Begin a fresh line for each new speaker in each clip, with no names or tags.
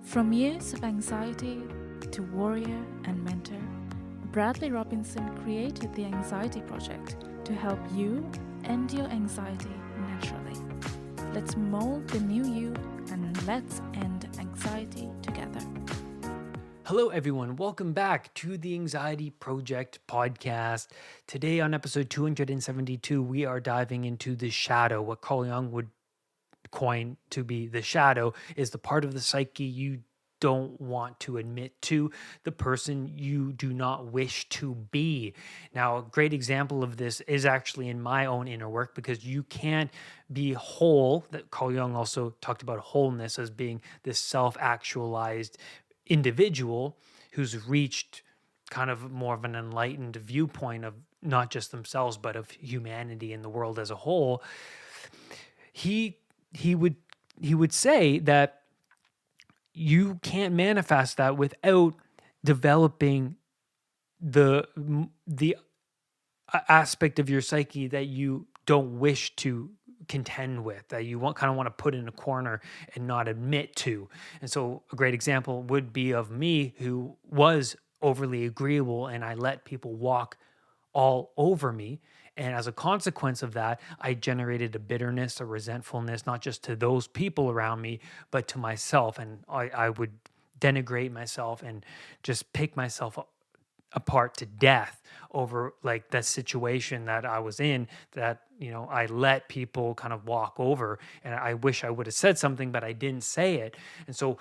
From years of anxiety to warrior and mentor, Bradley Robinson created the Anxiety Project to help you end your anxiety naturally. Let's mold the new you and let's end anxiety together.
Hello, everyone. Welcome back to the Anxiety Project podcast. Today, on episode 272, we are diving into the shadow. What Carl Jung would coin to be the shadow is the part of the psyche you don't want to admit to, the person you do not wish to be. Now, a great example of this is actually in my own inner work, because you can't be whole. That Carl Jung also talked about wholeness as being this self-actualized individual who's reached kind of more of an enlightened viewpoint of not just themselves but of humanity and the world as a whole. He would say that you can't manifest that without developing the aspect of your psyche that you don't wish to contend with, that you kind of want to put in a corner and not admit to. And so a great example would be of me, who was overly agreeable, and I let people walk all over me. And as a consequence of that, I generated a bitterness, a resentfulness, not just to those people around me, but to myself. And I would denigrate myself and just pick myself apart to death over like that situation that I was in, that, I let people kind of walk over, and I wish I would have said something, but I didn't say it. And so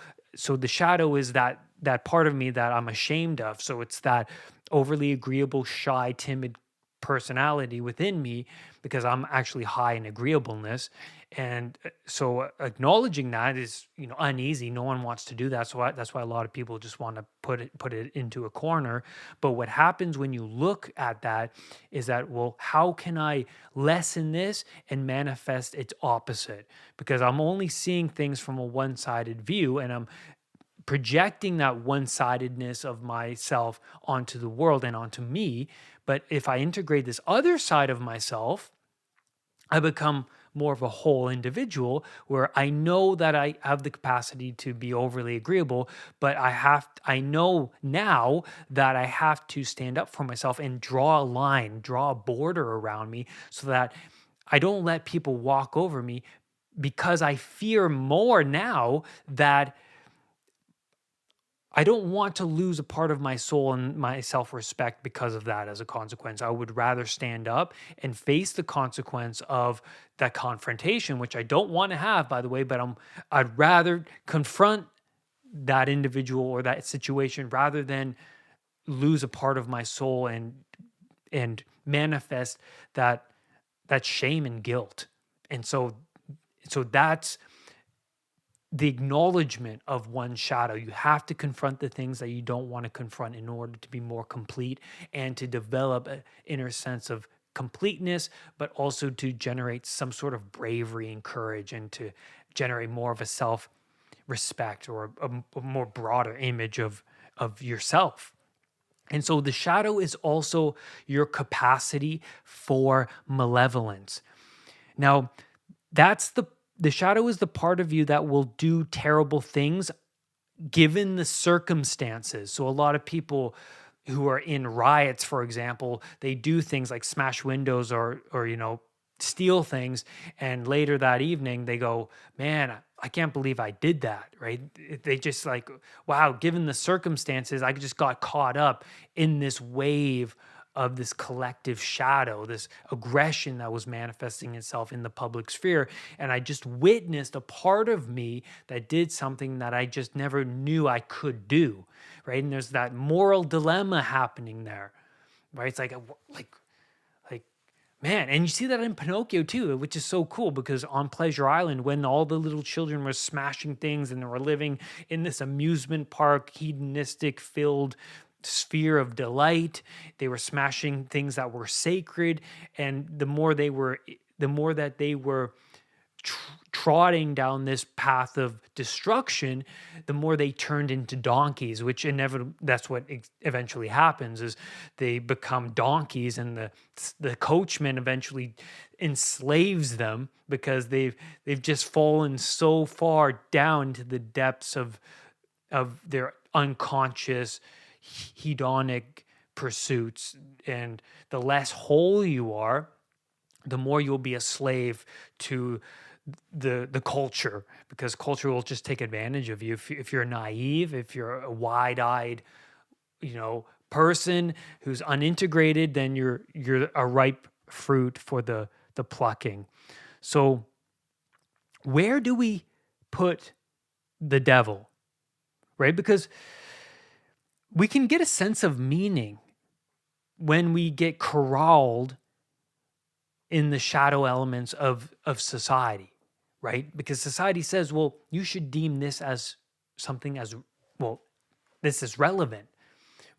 the shadow is that part of me that I'm ashamed of. So it's that overly agreeable, shy, timid personality within me, because I'm actually high in agreeableness. And so acknowledging that is, uneasy. No one wants to do that. So that's why a lot of people just want to put it into a corner. But what happens when you look at that is that, well, how can I lessen this and manifest its opposite? Because I'm only seeing things from a one-sided view, and I'm projecting that one-sidedness of myself onto the world and onto me. But if I integrate this other side of myself, I become more of a whole individual, where I know that I have the capacity to be overly agreeable, but I know now that I have to stand up for myself and draw a line, draw a border around me, so that I don't let people walk over me, because I fear more now that I don't want to lose a part of my soul and my self-respect because of that. As a consequence, I would rather stand up and face the consequence of that confrontation, which I don't want to have, by the way, but I'd rather confront that individual or that situation rather than lose a part of my soul and manifest that shame and guilt. And so that's the acknowledgement of one's shadow. You have to confront the things that you don't want to confront in order to be more complete and to develop an inner sense of completeness, but also to generate some sort of bravery and courage, and to generate more of a self respect, or a more broader image of yourself. And so the shadow is also your capacity for malevolence. Now, that's the shadow is the part of you that will do terrible things given the circumstances. So a lot of people who are in riots, for example, they do things like smash windows or steal things, and later that evening they go, "Man, I can't believe I did that," right? They just like, wow, given the circumstances, I just got caught up in this wave of this collective shadow, this aggression that was manifesting itself in the public sphere. And I just witnessed a part of me that did something that I just never knew I could do, right? And there's that moral dilemma happening there, right? It's like, man, and you see that in Pinocchio too, which is so cool, because on Pleasure Island, when all the little children were smashing things and they were living in this amusement park, hedonistic filled sphere of delight, they were smashing things that were sacred. And the more that they were trotting down this path of destruction, the more they turned into donkeys, which inevitably, that's what eventually happens, is they become donkeys, and the coachman eventually enslaves them, because they've just fallen so far down to the depths of of their unconscious hedonic pursuits. And the less whole you are, the more you'll be a slave to the culture, because culture will just take advantage of you. If you're naive, if you're a wide-eyed, person who's unintegrated, then you're a ripe fruit for the plucking. So where do we put the devil, right? Because we can get a sense of meaning when we get corralled in the shadow elements of society, right? Because society says, well, you should deem this as something as, well, this is relevant,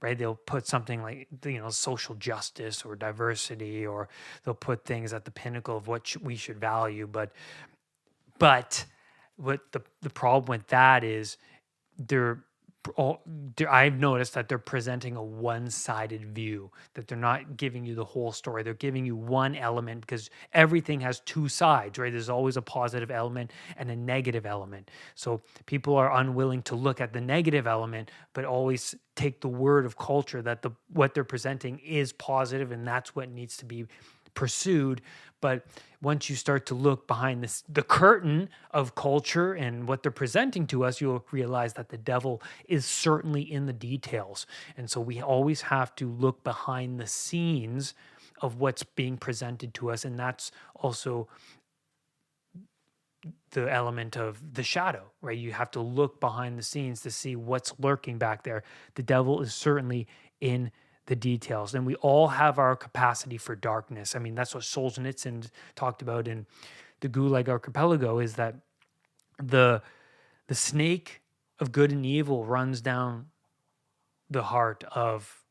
right? They'll put something like, social justice or diversity, or they'll put things at the pinnacle of what we should value. But what the problem with that is I've noticed that they're presenting a one-sided view, that they're not giving you the whole story. They're giving you one element, because everything has two sides, right? There's always a positive element and a negative element. So people are unwilling to look at the negative element, but always take the word of culture that what they're presenting is positive, and that's what needs to be pursued. But once you start to look behind the curtain of culture and what they're presenting to us, you'll realize that the devil is certainly in the details. And so we always have to look behind the scenes of what's being presented to us. And that's also the element of the shadow, right? You have to look behind the scenes to see what's lurking back there. The devil is certainly in the details, and we all have our capacity for darkness. I mean, that's what Solzhenitsyn talked about in the Gulag Archipelago, is that the snake of good and evil runs down the heart of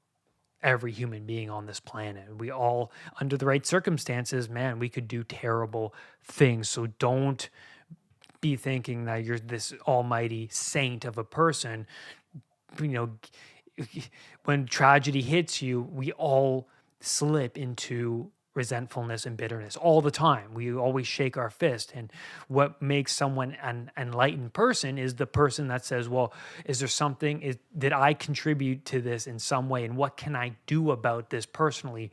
every human being on this planet. We all, under the right circumstances, man, we could do terrible things. So don't be thinking that you're this almighty saint of a person. When tragedy hits you, we all slip into resentfulness and bitterness all the time. We always shake our fist. And what makes someone an enlightened person is the person that says, well, is there something, did I contribute to this in some way? And what can I do about this personally?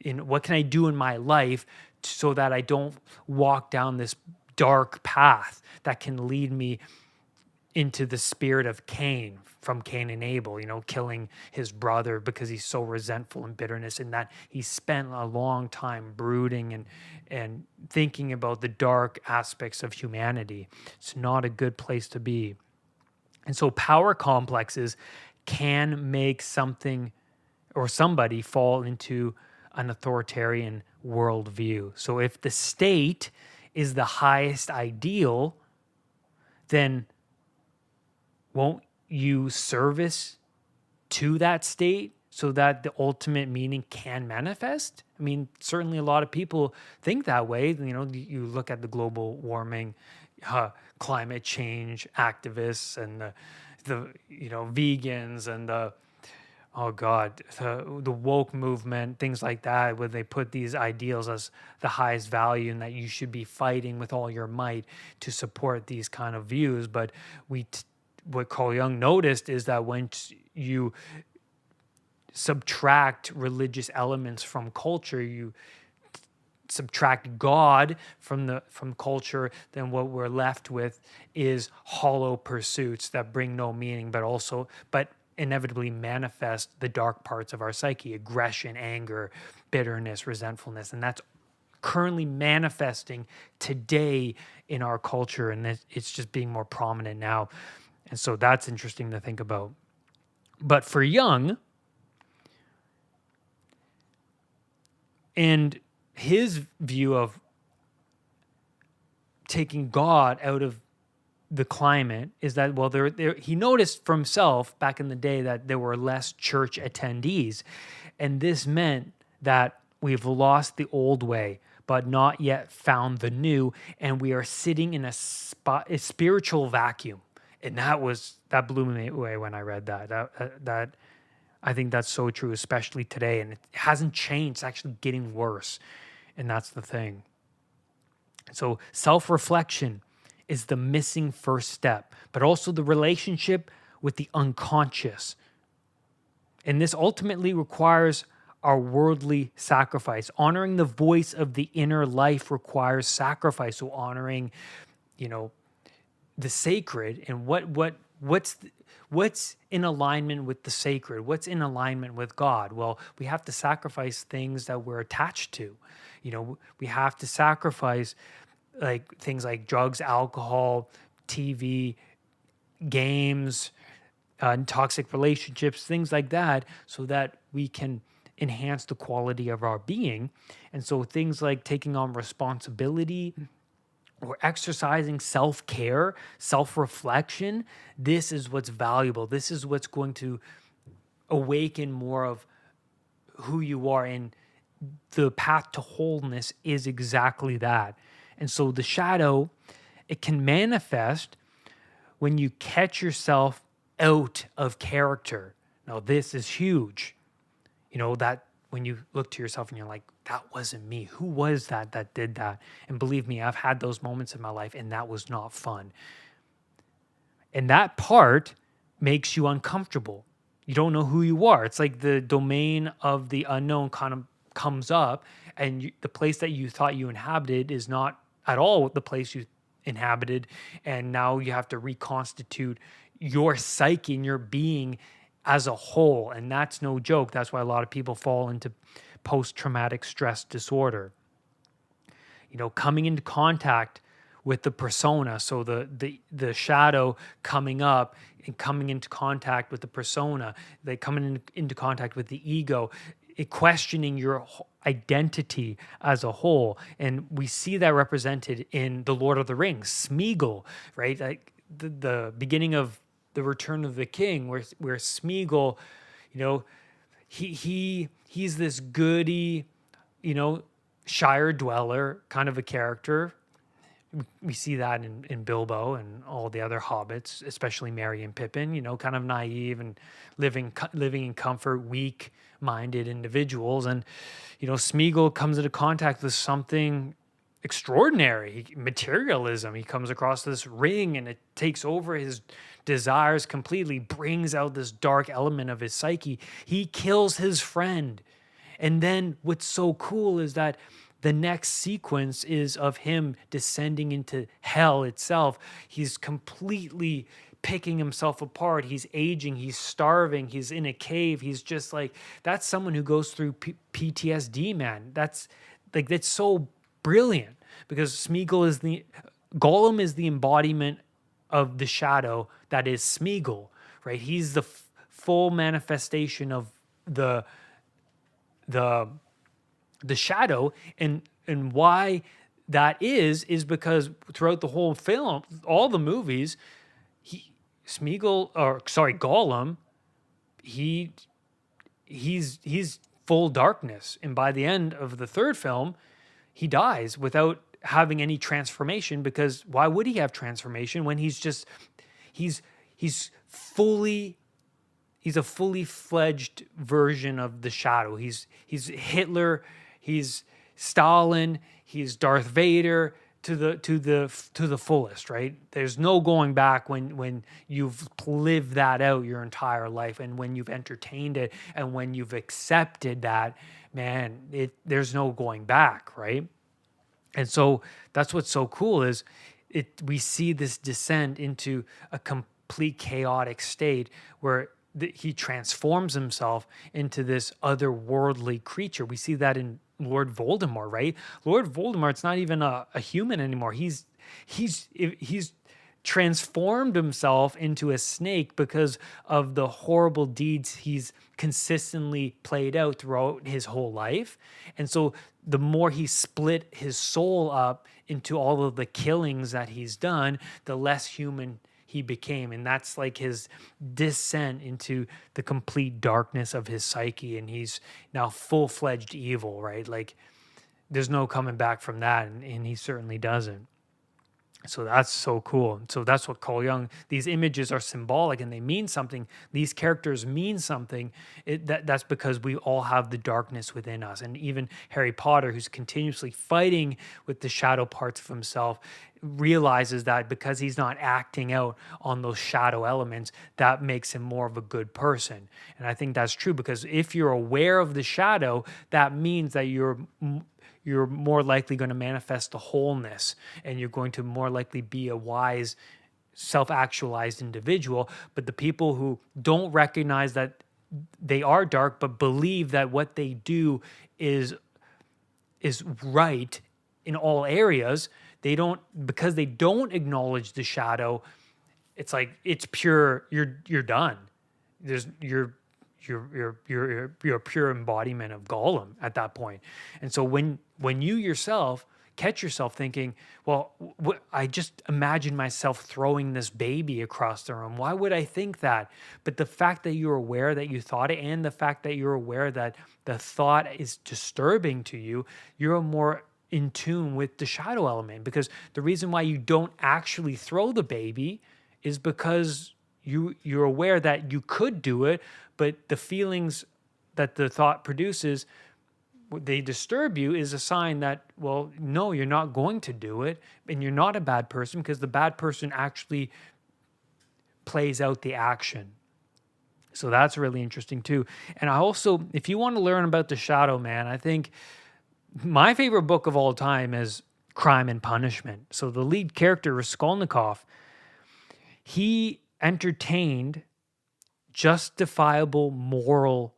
What can I do in my life so that I don't walk down this dark path that can lead me into the spirit of Cain, from Cain and Abel, killing his brother because he's so resentful and bitterness, and that he spent a long time brooding and thinking about the dark aspects of humanity. It's not a good place to be. And so power complexes can make something or somebody fall into an authoritarian worldview. So if the state is the highest ideal, then won't you service to that state so that the ultimate meaning can manifest? I mean, certainly a lot of people think that way. You look at the global warming, climate change activists, and the vegans, and the woke movement, things like that, where they put these ideals as the highest value and that you should be fighting with all your might to support these kind of views. But what Carl Jung noticed is that once you subtract religious elements from culture, you subtract God from culture, then what we're left with is hollow pursuits that bring no meaning, but inevitably manifest the dark parts of our psyche: aggression, anger, bitterness, resentfulness. And that's currently manifesting today in our culture, and it's just being more prominent now. And so that's interesting to think about. But for Jung, and his view of taking God out of the climate, is that, well, he noticed for himself back in the day that there were less church attendees. And this meant that we've lost the old way, but not yet found the new. And we are sitting in a spiritual vacuum. And that blew me away when I read that. I think that's so true, especially today. And it hasn't changed. It's actually getting worse. And that's the thing. So self-reflection is the missing first step, but also the relationship with the unconscious. And this ultimately requires our worldly sacrifice. Honoring the voice of the inner life requires sacrifice. So honoring, you know, the sacred, and what's in alignment with the sacred, what's in alignment with God. Well, we have to sacrifice things that we're attached to. We have to sacrifice like things like drugs, alcohol, TV, games, toxic relationships, things like that, so that we can enhance the quality of our being. And so things like taking on responsibility or exercising self-care, self-reflection, this is what's valuable. This is what's going to awaken more of who you are. And the path to wholeness is exactly that. And so the shadow, it can manifest when you catch yourself out of character. Now, this is huge. That when you look to yourself and you're like, that wasn't me. Who was that did that? And believe me, I've had those moments in my life, and that was not fun. And that part makes you uncomfortable. You don't know who you are. It's like the domain of the unknown kind of comes up, and the place that you thought you inhabited is not at all the place you inhabited. And now you have to reconstitute your psyche and your being as a whole. And that's no joke. That's why a lot of people fall into post-traumatic stress disorder. Coming into contact with the persona, so the shadow coming up and coming into contact with the persona, they coming into contact with the ego, questioning your identity as a whole. And we see that represented in The Lord of the Rings, Smeagol, right? Like the beginning of The Return of the King, where Smeagol, he's this goody, Shire dweller kind of a character. We see that in Bilbo and all the other hobbits, especially Merry and Pippin, kind of naive and living in comfort, weak-minded individuals. And, Smeagol comes into contact with something extraordinary, materialism. He comes across this ring and it takes over his desires completely, brings out this dark element of his psyche. He kills his friend. And then what's so cool is that the next sequence is of him descending into hell itself. He's completely picking himself apart. He's aging. He's starving. He's in a cave. He's just like, that's someone who goes through PTSD, man. That's so brilliant, because Gollum is the embodiment of the shadow that is Smeagol, right? He's the full manifestation of the shadow. And why that is because throughout the whole film, all the movies, Gollum, he's full darkness. And by the end of the third film, he dies without having any transformation, because why would he have transformation when he's a fully fledged version of the shadow. He's Hitler, he's Stalin, he's Darth Vader to the fullest, right? There's no going back when you've lived that out your entire life, and when you've entertained it, and when you've accepted that, man, there's no going back, right? And so that's what's so cool is we see this descent into a complete chaotic state where he transforms himself into this otherworldly creature. We see that in Lord Voldemort, right? Lord Voldemort's not even a human anymore. He's transformed himself into a snake because of the horrible deeds he's consistently played out throughout his whole life. And so the more he split his soul up into all of the killings that he's done, the less human he became. And that's like his descent into the complete darkness of his psyche. And he's now full-fledged evil, right? Like there's no coming back from that. And he certainly doesn't. So that's so cool. So that's what Carl Jung, these images are symbolic and they mean something. These characters mean something. That's because we all have the darkness within us. And even Harry Potter, who's continuously fighting with the shadow parts of himself, realizes that because he's not acting out on those shadow elements, that makes him more of a good person. And I think that's true, because if you're aware of the shadow, that means that you're more likely going to manifest the wholeness, and you're going to more likely be a wise, self-actualized individual. But the people who don't recognize that they are dark but believe that what they do is right in all areas, they don't, because they don't acknowledge the shadow, it's like it's pure, you're done. There's you're a pure embodiment of Gollum at that point. And so when you yourself catch yourself thinking, well, I just imagine myself throwing this baby across the room. Why would I think that? But the fact that you're aware that you thought it, and the fact that you're aware that the thought is disturbing to you, you're more in tune with the shadow element. Because the reason why you don't actually throw the baby is because you're aware that you could do it, but the feelings that the thought produces, they disturb you, is a sign that, well, no, you're not going to do it, and you're not a bad person, because the bad person actually plays out the action. So that's really interesting too. And I also, if you want to learn about the shadow, man, I think my favorite book of all time is Crime and Punishment. So the lead character, Raskolnikov, he entertained justifiable moral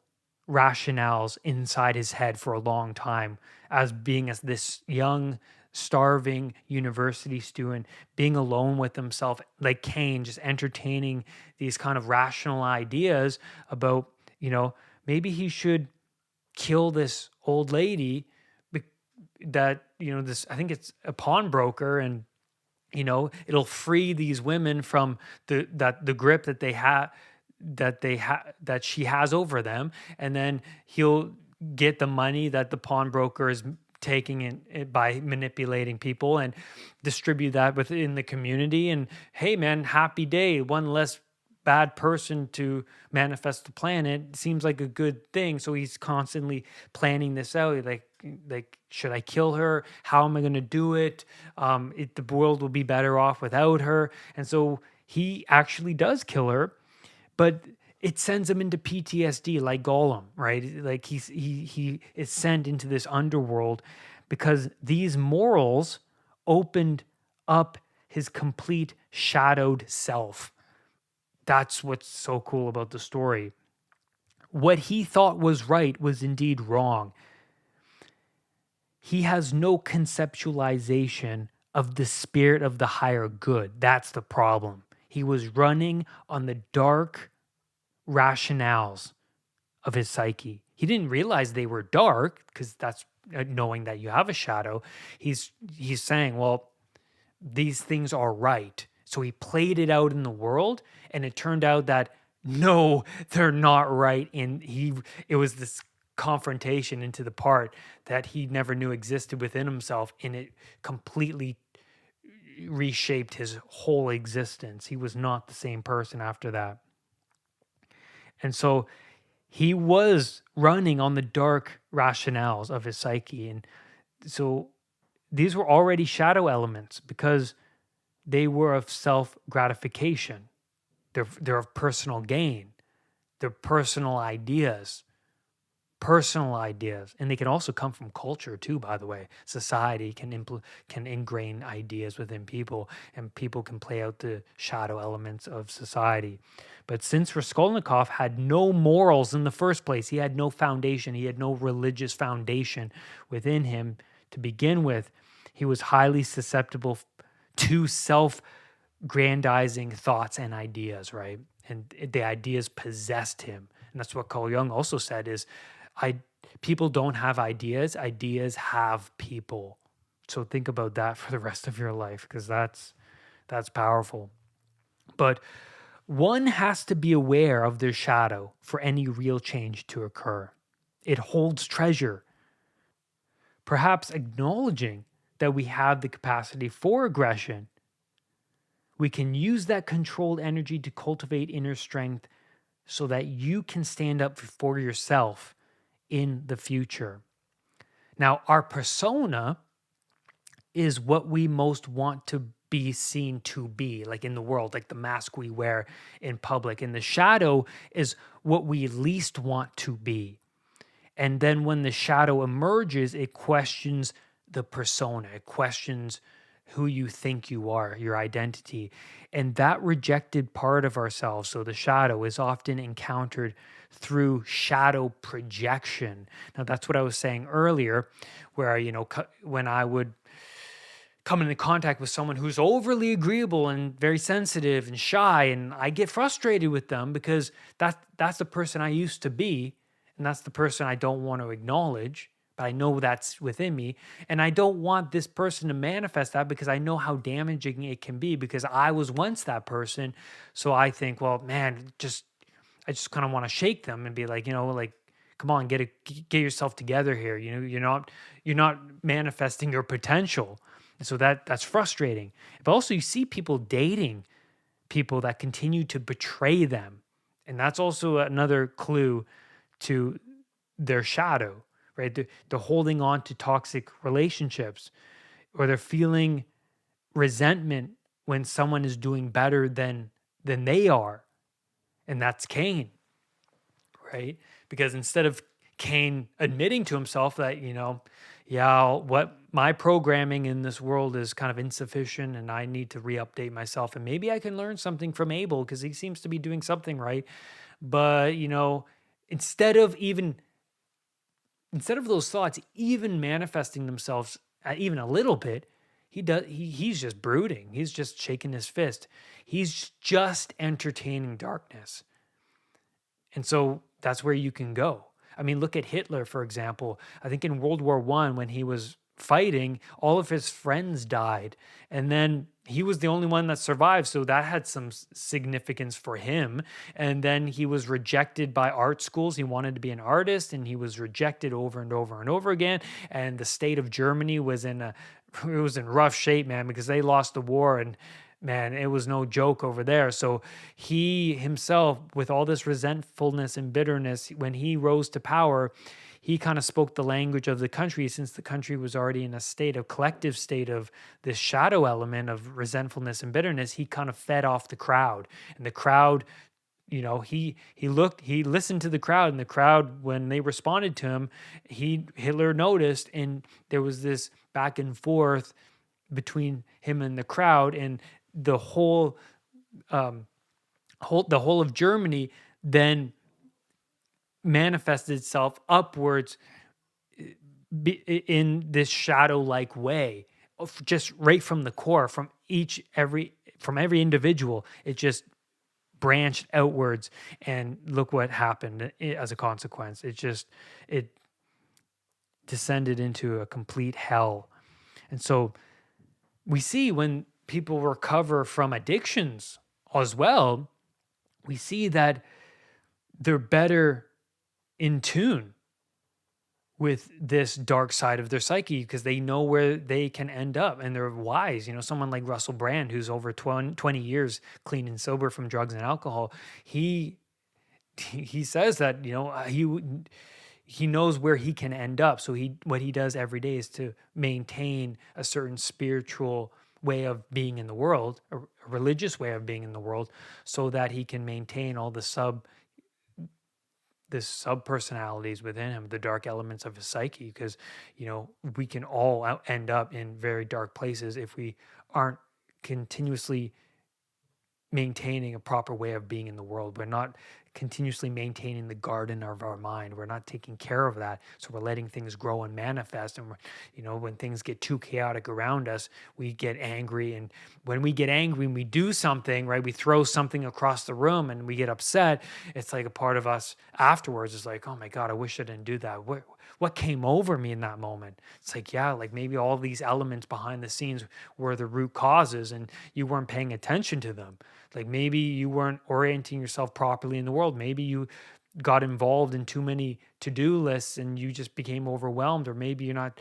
rationales inside his head for a long time, as being as this young, starving university student, being alone with himself, like Cain, just entertaining these kind of rational ideas about, maybe he should kill this old lady, that, this, I think it's a pawnbroker, and it'll free these women from the grip that that she has over them, and then he'll get the money that the pawnbroker is taking in by manipulating people, and distribute that within the community. And hey, man, happy day, one less bad person to manifest the planet. Seems like a good thing. So he's constantly planning this out, like, should I kill her? How am I going to do it? The world will be better off without her. And so he actually does kill her, but it sends him into PTSD, like Gollum, right? Like he is sent into this underworld because these morals opened up his complete shadowed self. That's what's so cool about the story. What he thought was right was indeed wrong. He has no conceptualization of the spirit of the higher good. That's the problem. He was running on the dark rationales of his psyche. He didn't realize they were dark, because that's knowing that you have a shadow. He's saying, well, these things are right. So he played it out in the world, and it turned out that no, they're not right. And it was this confrontation into the part that he never knew existed within himself, and it completely reshaped his whole existence. He was not the same person after that. And so he was running on the dark rationales of his psyche. And so these were already shadow elements, because they were of self gratification. They're of personal gain. They're personal ideas, and they can also come from culture too. By the way, society can ingrain ideas within people, and people can play out the shadow elements of society. But since Raskolnikov had no morals in the first place, he had no foundation, he had no religious foundation within him to begin with, he was highly susceptible to self-grandizing thoughts and ideas, right? And the ideas possessed him. And that's what Carl Jung also said is, people don't have ideas, ideas have people. So think about that for the rest of your life, because that's powerful. But one has to be aware of their shadow for any real change to occur. It holds treasure. Perhaps acknowledging that we have the capacity for aggression we can use that controlled energy to cultivate inner strength so that you can stand up for yourself in the future. Now, our persona is what we most want to be seen to be, like in the world, like the mask we wear in public. And the shadow is what we least want to be. And then when the shadow emerges, it questions the persona, it questions who you think you are, your identity. And that rejected part of ourselves, so the shadow, is often encountered through shadow projection. Now, that's what I was saying earlier, where, when I would come into contact with someone who's overly agreeable and very sensitive and shy, and I get frustrated with them because that's the person I used to be, and that's the person I don't want to acknowledge, but I know that's within me, and I don't want this person to manifest that because I know how damaging it can be because I was once that person. So I think, well, man, I just kind of want to shake them and be like, like, come on, get yourself together here. You're not manifesting your potential. And so that's frustrating. But also you see people dating people that continue to betray them. And that's also another clue to their shadow, right? They're holding on to toxic relationships, or they're feeling resentment when someone is doing better than they are. And that's Cain, right? Because instead of Cain admitting to himself that, yeah, what my programming in this world is kind of insufficient and I need to re-update myself, and maybe I can learn something from Abel because he seems to be doing something right. But, instead of those thoughts even manifesting themselves even a little bit, he's just brooding. He's just shaking his fist. He's just entertaining darkness. And so that's where you can go. I mean, look at Hitler, for example. I think in World War I, when he was fighting, all of his friends died. And then he was the only one that survived. So that had some significance for him. And then he was rejected by art schools. He wanted to be an artist, and he was rejected over and over and over again. And the state of Germany was in rough shape, man, because they lost the war, and man, it was no joke over there. So he himself, with all this resentfulness and bitterness, when he rose to power, he kind of spoke the language of the country, since the country was already in a collective state of this shadow element of resentfulness and bitterness. He kind of fed off the crowd, and the crowd, he listened to the crowd, and the crowd, when they responded to him, Hitler noticed, and there was this back and forth between him and the crowd, and the whole of Germany then manifested itself upwards in this shadow-like way, just right from the core, from every individual. It just branched outwards, and look what happened as a consequence. It descended into a complete hell. And so we see when people recover from addictions as well, we see that they're better in tune with this dark side of their psyche because they know where they can end up, and they're wise. Someone like Russell Brand, who's over 20 years clean and sober from drugs and alcohol, he says that, he knows where he can end up. So what he does every day is to maintain a certain spiritual way of being in the world, a religious way of being in the world, so that he can maintain all the sub personalities within him, the dark elements of his psyche, because we can all end up in very dark places if we aren't continuously maintaining a proper way of being in the world. We're not continuously maintaining the garden of our mind. We're not taking care of that. So we're letting things grow and manifest. And when things get too chaotic around us, we get angry. And when we get angry and we do something, right, we throw something across the room and we get upset. It's like a part of us afterwards is like, oh my God, I wish I didn't do that. What came over me in that moment? It's like, yeah, like maybe all these elements behind the scenes were the root causes and you weren't paying attention to them. Like maybe you weren't orienting yourself properly in the world. Maybe you got involved in too many to-do lists and you just became overwhelmed, or maybe you're not,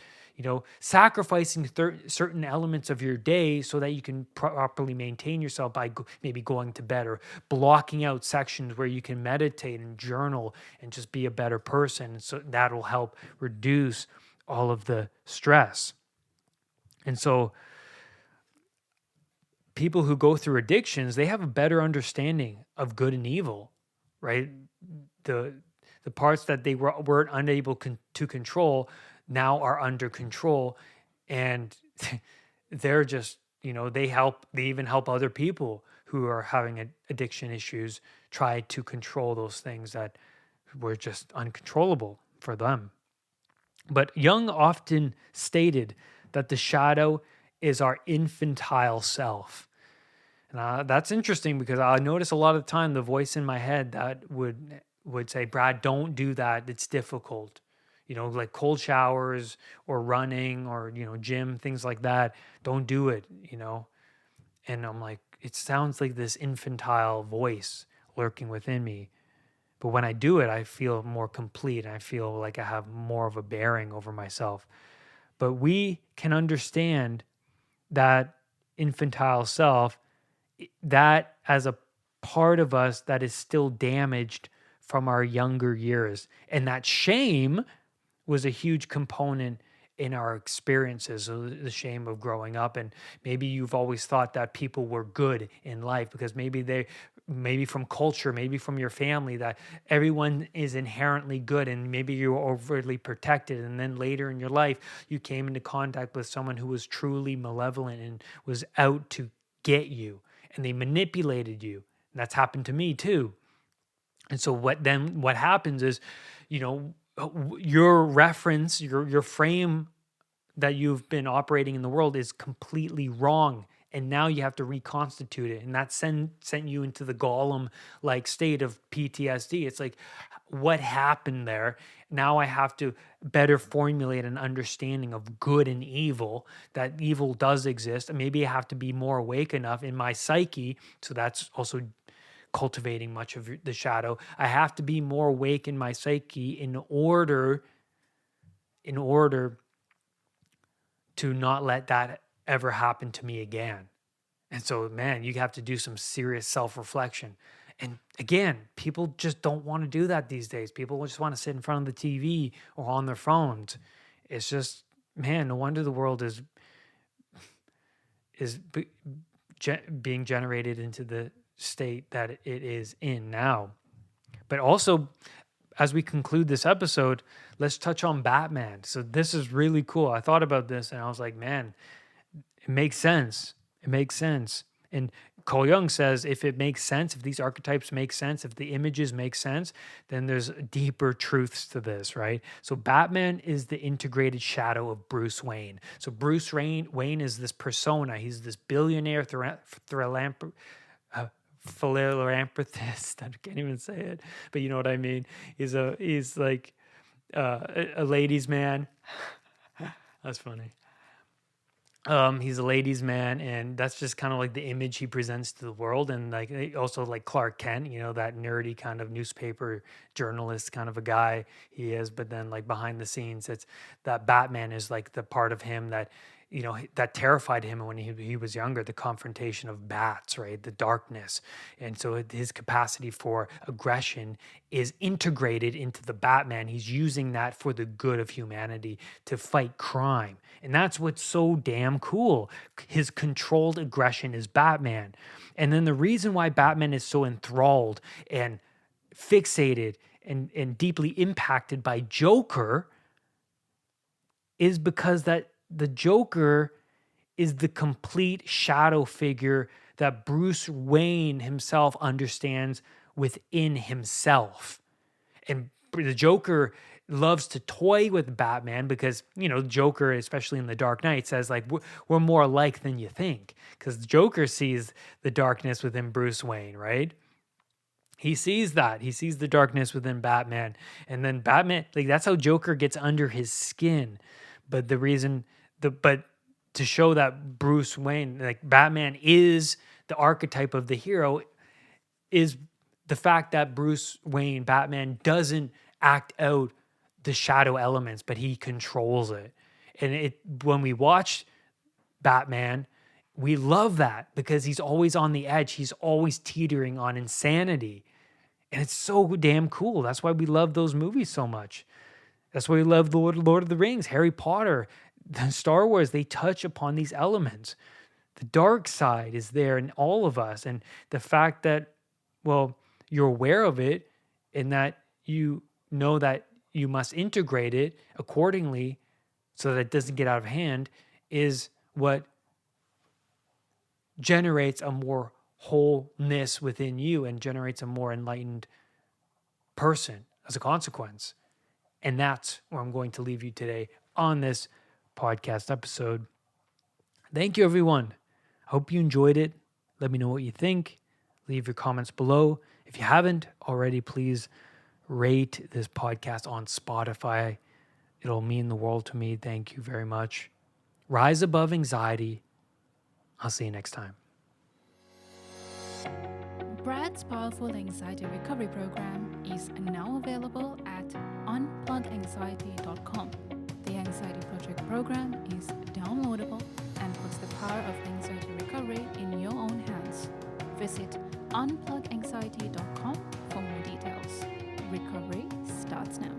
sacrificing certain elements of your day so that you can properly maintain yourself by maybe going to bed, or blocking out sections where you can meditate and journal and just be a better person. So that'll help reduce all of the stress. And so people who go through addictions, they have a better understanding of good and evil, right? The parts that they weren't unable to control now are under control, and they're just, they even help other people who are having addiction issues try to control those things that were just uncontrollable for them. But Jung often stated that the shadow is our infantile self. And that's interesting, because I notice a lot of the time the voice in my head that would say, Brad, don't do that. It's difficult. Like cold showers or running or, gym, things like that. Don't do it, And I'm like, it sounds like this infantile voice lurking within me. But when I do it, I feel more complete. And I feel like I have more of a bearing over myself. But we can understand that infantile self, that as a part of us that is still damaged from our younger years. And that shame was a huge component in our experiences, so the shame of growing up. And maybe you've always thought that people were good in life because maybe from culture, maybe from your family, that everyone is inherently good, and maybe you were overly protected. And then later in your life, you came into contact with someone who was truly malevolent and was out to get you, and they manipulated you. And that's happened to me too. And so what happens is, your reference, your frame that you've been operating in the world is completely wrong. And now you have to reconstitute it. And that sent you into the Gollum like state of PTSD. It's like, what happened there? Now I have to better formulate an understanding of good and evil, that evil does exist. And maybe I have to be more awake enough in my psyche. So that's also cultivating much of the shadow. I have to be more awake in my psyche in order to not let that ever happen to me again. And so, man, you have to do some serious self-reflection. And again, people just don't want to do that these days. People just want to sit in front of the TV or on their phones. It's just, man, no wonder the world is being generated into the state that it is in now. But also, as we conclude this episode, let's touch on Batman. So this is really cool. I thought about this and I was like, man, it makes sense. It makes sense. And Carl Jung says, if it makes sense, if these archetypes make sense, if the images make sense, then there's deeper truths to this, right? So Batman is the integrated shadow of Bruce Wayne. So Bruce Wayne is this persona. He's this billionaire philanthropist. I can't even say it, but you know what I mean. He's like a ladies' man. That's funny. He's a ladies' man, and that's just kind of like the image he presents to the world. And like also like Clark Kent, that nerdy kind of newspaper journalist kind of a guy he is. But then like behind the scenes, it's that Batman is like the part of him that that terrified him when he was younger, the confrontation of bats, right? The darkness. And so his capacity for aggression is integrated into the Batman. He's using that for the good of humanity to fight crime. And that's what's so damn cool. His controlled aggression is Batman. And then the reason why Batman is so enthralled and fixated and deeply impacted by Joker is because that the Joker is the complete shadow figure that Bruce Wayne himself understands within himself. And the Joker loves to toy with Batman because, Joker, especially in The Dark Knight, says like, we're more alike than you think. Because the Joker sees the darkness within Bruce Wayne, right? He sees that. He sees the darkness within Batman. And then Batman, like that's how Joker gets under his skin. But but to show that Bruce Wayne, like Batman is the archetype of the hero, is the fact that Bruce Wayne, Batman, doesn't act out the shadow elements, but he controls it. And when we watch Batman, we love that because he's always on the edge. He's always teetering on insanity. And it's so damn cool. That's why we love those movies so much. That's why we love the Lord of the Rings, Harry Potter, the Star Wars. They touch upon these elements. The dark side is there in all of us. And the fact that, well, you're aware of it and that you know that you must integrate it accordingly so that it doesn't get out of hand is what generates a more wholeness within you and generates a more enlightened person as a consequence. And that's where I'm going to leave you today on this podcast episode. Thank you, everyone. Hope you enjoyed it. Let me know what you think. Leave your comments below. If you haven't already, please rate this podcast on Spotify. It'll mean the world to me. Thank you very much. Rise above anxiety. I'll see you next time.
Brad's powerful anxiety recovery program is now available at unpluganxiety.com. The Anxiety Project program is downloadable and puts the power of anxiety recovery in your own hands. Visit unpluganxiety.com for more details. Recovery starts now.